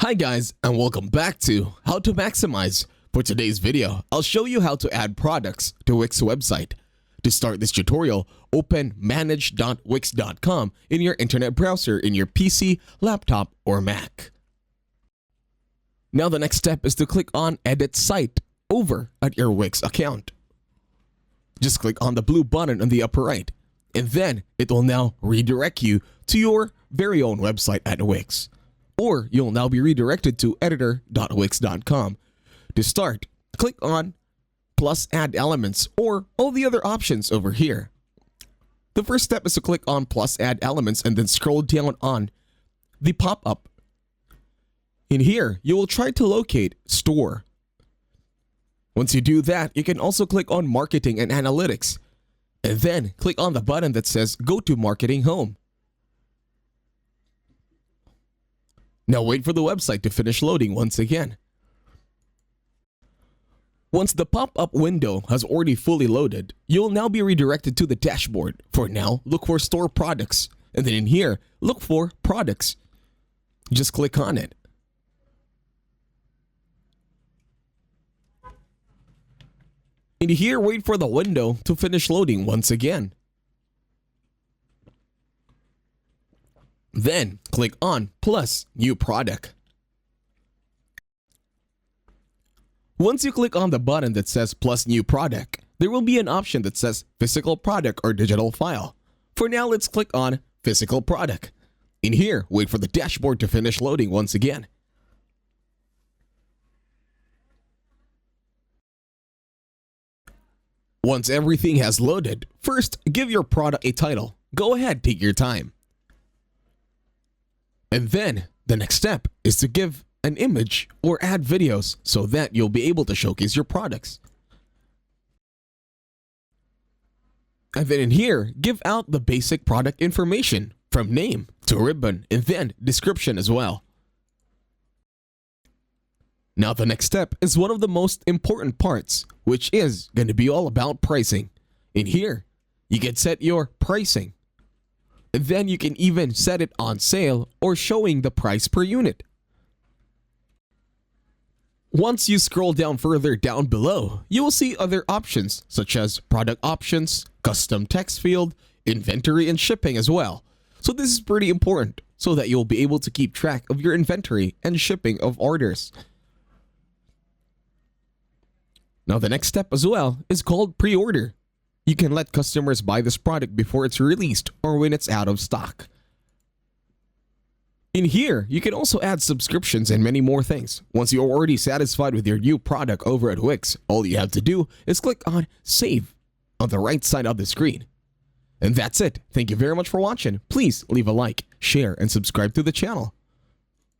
Hi guys, and welcome back to How to Maximize. For today's video, I'll show you how to add products to Wix website. To start this tutorial, open manage.wix.com in your internet browser in your PC, laptop, or Mac. Now the next step is to click on Edit Site over at your Wix account. Just click on the blue button on the upper right, and then it will now redirect you to your very own website at Wix. Or you'll now be redirected to editor.wix.com. To start, click on plus add elements or all the other options over here. The first step is to click on plus add elements and then scroll down on the pop-up. In here, you will try to locate store. Once you do that, you can also click on marketing and analytics. And then click on the button that says go to marketing home. Now wait for the website to finish loading once again. Once the pop-up window has already fully loaded, you'll now be redirected to the dashboard. For now, look for Store Products, and then in here, look for Products. Just click on it. In here, wait for the window to finish loading once again. Then, click on Plus New Product. Once you click on the button that says Plus New Product, there will be an option that says Physical Product or Digital File. For now, let's click on Physical Product. In here, wait for the dashboard to finish loading once again. Once everything has loaded, first, give your product a title. Go ahead, take your time. And then, the next step is to give an image or add videos so that you'll be able to showcase your products. And then in here, give out the basic product information from name to ribbon and then description as well. Now the next step is one of the most important parts, which is going to be all about pricing. In here, you can set your pricing. And then you can even set it on sale or showing the price per unit. Once you scroll down further down below, you will see other options such as product options, custom text field, inventory, and shipping as well. So this is pretty important so that you'll be able to keep track of your inventory and shipping of orders. Now the next step as well is called pre-order. You can let customers buy this product before it's released or when it's out of stock. In here, you can also add subscriptions and many more things. Once you're already satisfied with your new product over at Wix, all you have to do is click on Save on the right side of the screen. And that's it. Thank you very much for watching. Please leave a like, share, and subscribe to the channel.